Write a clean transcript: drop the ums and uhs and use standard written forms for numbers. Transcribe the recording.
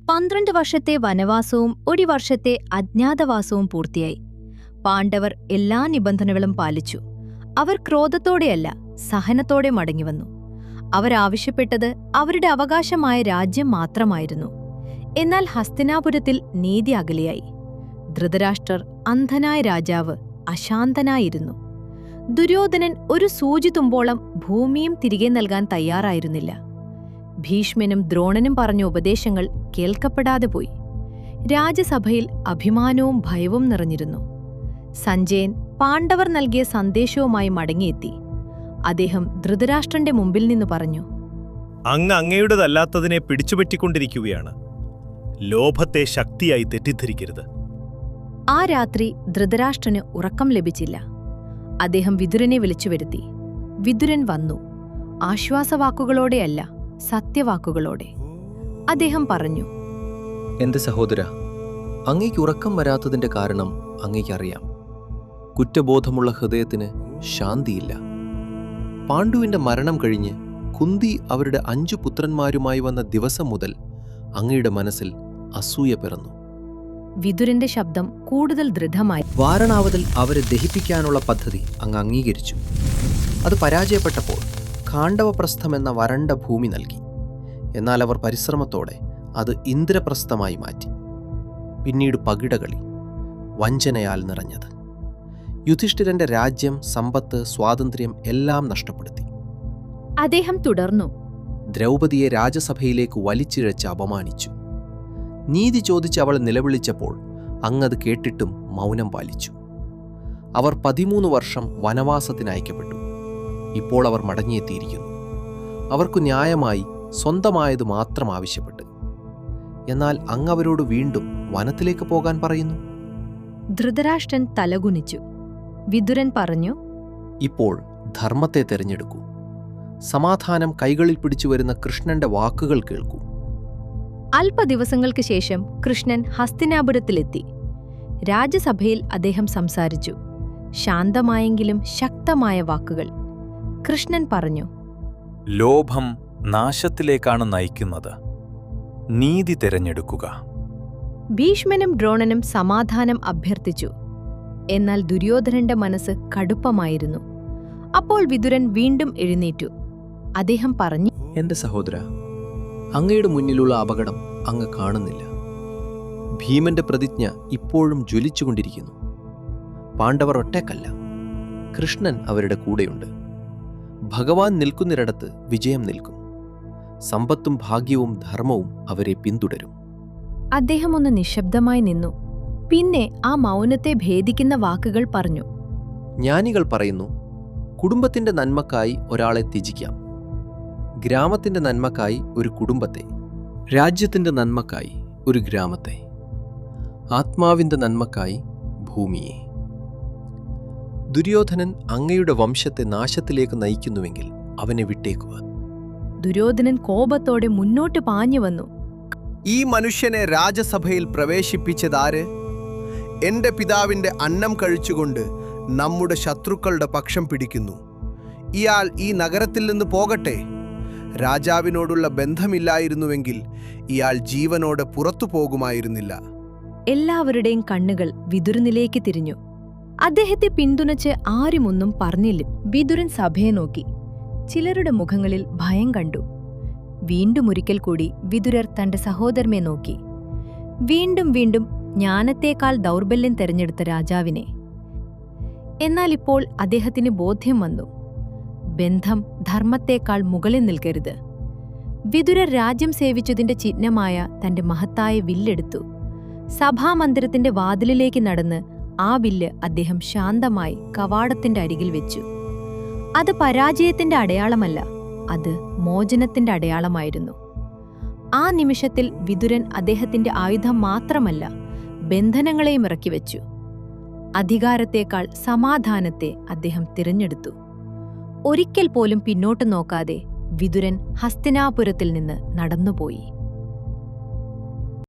12 വർഷത്തെ വനവാസവും 1 വർഷത്തെ അജ്ഞാതവാസവും പൂർത്തിയായി. പാണ്ഡവർ എല്ലാ നിബന്ധനകളും പാലിച്ചു. അവർ ക്രോധത്തോടെയല്ല, സഹനത്തോടെ മടങ്ങിവന്നു. അവരാവശ്യപ്പെട്ടത് അവരുടെ അവകാശമായ രാജ്യം മാത്രമായിരുന്നു. എന്നാൽ ഹസ്തിനാപുരത്തിൽ നീതി അകലെയായി. ധൃതരാഷ്ട്രർ, അന്ധനായ രാജാവ്, അശാന്തനായിരുന്നു. ദുര്യോധനൻ ഒരു സൂചിതുമ്പോളം ഭൂമിയും തിരികെ നൽകാൻ തയ്യാറായിരുന്നില്ല. ഭീഷ്മനും ദ്രോണനും പറഞ്ഞ ഉപദേശങ്ങൾ കേൾക്കപ്പെടാതെ പോയി. രാജസഭയിൽ അഭിമാനവും ഭയവും നിറഞ്ഞിരുന്നു. സഞ്ജയൻ പാണ്ഡവർ നൽകിയ സന്ദേശവുമായി മടങ്ങിയെത്തി. അദ്ദേഹം ധൃതരാഷ്ട്രന്റെ മുമ്പിൽ നിന്ന് പറഞ്ഞു, അങ്ങയുടേതല്ലാത്തതിനെ പിടിച്ചുപറ്റിക്കൊണ്ടിരിക്കുകയാണ്. ലോഭത്തെ ശക്തിയായി തെറ്റിദ്ധരിക്കരുത്. ആ രാത്രി ധൃതരാഷ്ട്രന് ഉറക്കം ലഭിച്ചില്ല. അദ്ദേഹം വിതുരനെ വിളിച്ചുവരുത്തി. വിതുരൻ വന്നു. ആശ്വാസവാക്കുകളോടെയല്ല, സത്യവാക്കുകളോടെ. അദ്ദേഹം പറഞ്ഞു, എന്റെ സഹോദര, അങ്ങയ്ക്ക് ഉറക്കം വരാത്തതിന്റെ കാരണം അങ്ങയ്ക്കറിയാം. കുറ്റബോധമുള്ള ഹൃദയത്തിന് ശാന്തിയില്ല. പാണ്ഡുവിന്റെ മരണം കഴിഞ്ഞ് കുന്തി അവരുടെ 5 പുത്രന്മാരുമായി വന്ന ദിവസം മുതൽ അങ്ങയുടെ മനസ്സിൽ അസൂയ പിറന്നു. വിതുരന്റെ ശബ്ദം കൂടുതൽ ദൃഢമായി. വാരണാവതിൽ അവരെ ദഹിപ്പിക്കാനുള്ള പദ്ധതി അങ്ങ് അംഗീകരിച്ചു. അത് പരാജയപ്പെട്ടപ്പോൾ ഖാണ്ഡവപ്രസ്ഥമെന്ന വരണ്ട ഭൂമി നൽകി. എന്നാൽ അവർ പരിശ്രമത്തോടെ അത് ഇന്ദ്രപ്രസ്ഥമായി മാറ്റി. പിന്നീട് പകിടകളി, വഞ്ചനയാൽ നിറഞ്ഞത്. യുധിഷ്ഠിരന്റെ രാജ്യം, സമ്പത്ത്, സ്വാതന്ത്ര്യം എല്ലാം നഷ്ടപ്പെടുത്തി. അദ്ദേഹം തുടർന്നു, ദ്രൗപദിയെ രാജസഭയിലേക്ക് വലിച്ചിഴച്ച് അപമാനിച്ചു. നീതി ചോദിച്ച് അവൾ നിലവിളിച്ചപ്പോൾ അങ്ങത് കേട്ടിട്ടും മൗനം പാലിച്ചു. അവർ 13 വർഷം വനവാസത്തിനയക്കപ്പെട്ടു. ഇപ്പോൾ അവർ മടങ്ങിയെത്തിയിരിക്കുന്നു. അവർക്കു ന്യായമായി സ്വന്തമായത് മാത്രം ആവശ്യപ്പെട്ട്. എന്നാൽ അങ്ങ് അവരോട് വീണ്ടും വനത്തിലേക്ക് പോകാൻ പറയുന്നു. ധൃതരാഷ്ട്രൻ തലകുനിച്ചു. വിതുരൻ പറഞ്ഞു, ഇപ്പോൾ ധർമ്മത്തെ തിരഞ്ഞെടുക്കൂ. സമാധാനം കൈകളിൽ പിടിച്ചു വരുന്ന കൃഷ്ണന്റെ വാക്കുകൾ കേൾക്കൂ. അല്പദിവസങ്ങൾക്ക് ശേഷം കൃഷ്ണൻ ഹസ്തിനാപുരത്തിലെത്തി. രാജസഭയിൽ അദ്ദേഹം സംസാരിച്ചു. ശാന്തമായെങ്കിലും ശക്തമായ വാക്കുകൾ. കൃഷ്ണൻ പറഞ്ഞു, ലോഭം നാശത്തിലേക്കാണ് നയിക്കുന്നത്. നീതി തിരഞ്ഞെടുക്കുക. ഭീഷ്മനും ദ്രോണനും സമാധാനം അഭ്യർത്ഥിച്ചു. എന്നാൽ ദുര്യോധനന്റെ മനസ്സ് കടുപ്പമായിരുന്നു. അപ്പോൾ വിതുരൻ വീണ്ടും എഴുന്നേറ്റു. അദ്ദേഹം പറഞ്ഞു, എന്റെ സഹോദര, അങ്ങയുടെ മുന്നിലുള്ള അപകടം അങ്ങ് കാണുന്നില്ല. ഭീമന്റെ പ്രതിജ്ഞ ഇപ്പോഴും ജ്വലിച്ചുകൊണ്ടിരിക്കുന്നു. പാണ്ഡവർ ഒറ്റക്കല്ല, കൃഷ്ണൻ അവരുടെ കൂടെയുണ്ട്. ഭഗവാൻ നിൽക്കുന്നിടത്ത് വിജയം നിൽക്കും. സമ്പത്തും ഭാഗ്യവും ധർമ്മവും അവരെ പിന്തുടരും. അദ്ദേഹം ഒന്ന് നിശബ്ദമായി നിന്നു. പിന്നെ ആ മൗനത്തെ ഭേദിക്കുന്ന വാക്കുകൾ പറഞ്ഞു. ജ്ഞാനികൾ പറയുന്നു, കുടുംബത്തിന്റെ നന്മക്കായി ഒരാളെ ത്യജിക്കാം. ഗ്രാമത്തിന്റെ നന്മക്കായി ഒരു കുടുംബത്തെ, രാജ്യത്തിന്റെ നന്മക്കായി ഒരു ഗ്രാമത്തെ, ആത്മാവിന്റെ നന്മക്കായി ഭൂമിയെ. ദുര്യോധനൻ അങ്ങയുടെ വംശത്തെ നാശത്തിലേക്ക് നയിക്കുന്നുവെങ്കിൽ അവനെ വിട്ടേക്കുക. ദുര്യോധനൻ കോപത്തോടെ മുന്നോട്ട് പാഞ്ഞു വന്നു. ഈ മനുഷ്യനെ രാജസഭയിൽ പ്രവേശിപ്പിച്ചതാര്? എന്റെ പിതാവിന്റെ അന്നം കഴിച്ചുകൊണ്ട് നമ്മുടെ ശത്രുക്കളുടെ പക്ഷം പിടിക്കുന്നു. ഇയാൾ ഈ നഗരത്തിൽ നിന്ന് പോകട്ടെ. രാജാവിനോടുള്ള ബന്ധമില്ലായിരുന്നുവെങ്കിൽ ഇയാൾ ജീവനോടെ പുറത്തു പോകുമായിരുന്നില്ല. എല്ലാവരുടെയും കണ്ണുകൾ വിതുരനിലേക്ക് തിരിഞ്ഞു. അദ്ദേഹത്തെ പിന്തുണച്ച് ആരുമൊന്നും പറഞ്ഞില്ല. വിതുരൻ സഭയെ നോക്കി. ചിലരുടെ മുഖങ്ങളിൽ ഭയം കണ്ടു. വീണ്ടും ഒരിക്കൽ കൂടി വിതുരർ തന്റെ സഹോദരനെ നോക്കി. വീണ്ടും വീണ്ടും ജ്ഞാനത്തേക്കാൾ ദൗർബല്യം തെരഞ്ഞെടുത്ത രാജാവിനെ. എന്നാൽ ഇപ്പോൾ അദ്ദേഹത്തിന് ബോധ്യം വന്നു. ബന്ധം ധർമ്മത്തേക്കാൾ മുകളിൽ നിൽക്കരുത്. വിതുരർ രാജ്യം സേവിച്ചതിന്റെ ചിഹ്നമായ തന്റെ മഹത്തായ വില്ലെടുത്തു. സഭാമന്ദിരത്തിന്റെ വാതിലിലേക്ക് നടന്ന് ആ വില്ല് അദ്ദേഹം ശാന്തമായി കവാടത്തിന്റെ അരികിൽ വെച്ചു. അത് പരാജയത്തിന്റെ അടയാളമല്ല, അത് മോചനത്തിന്റെ അടയാളമായിരുന്നു. ആ നിമിഷത്തിൽ വിതുരൻ അദ്ദേഹത്തിന്റെ ആയുധം മാത്രമല്ല, ബന്ധനങ്ങളെയും ഇറക്കിവെച്ചു. അധികാരത്തേക്കാൾ സമാധാനത്തെ അദ്ദേഹം തിരഞ്ഞെടുത്തു. ഒരിക്കൽ പോലും പിന്നോട്ടു നോക്കാതെ വിതുരൻ ഹസ്തിനാപുരത്തിൽ നിന്ന് നടന്നുപോയി.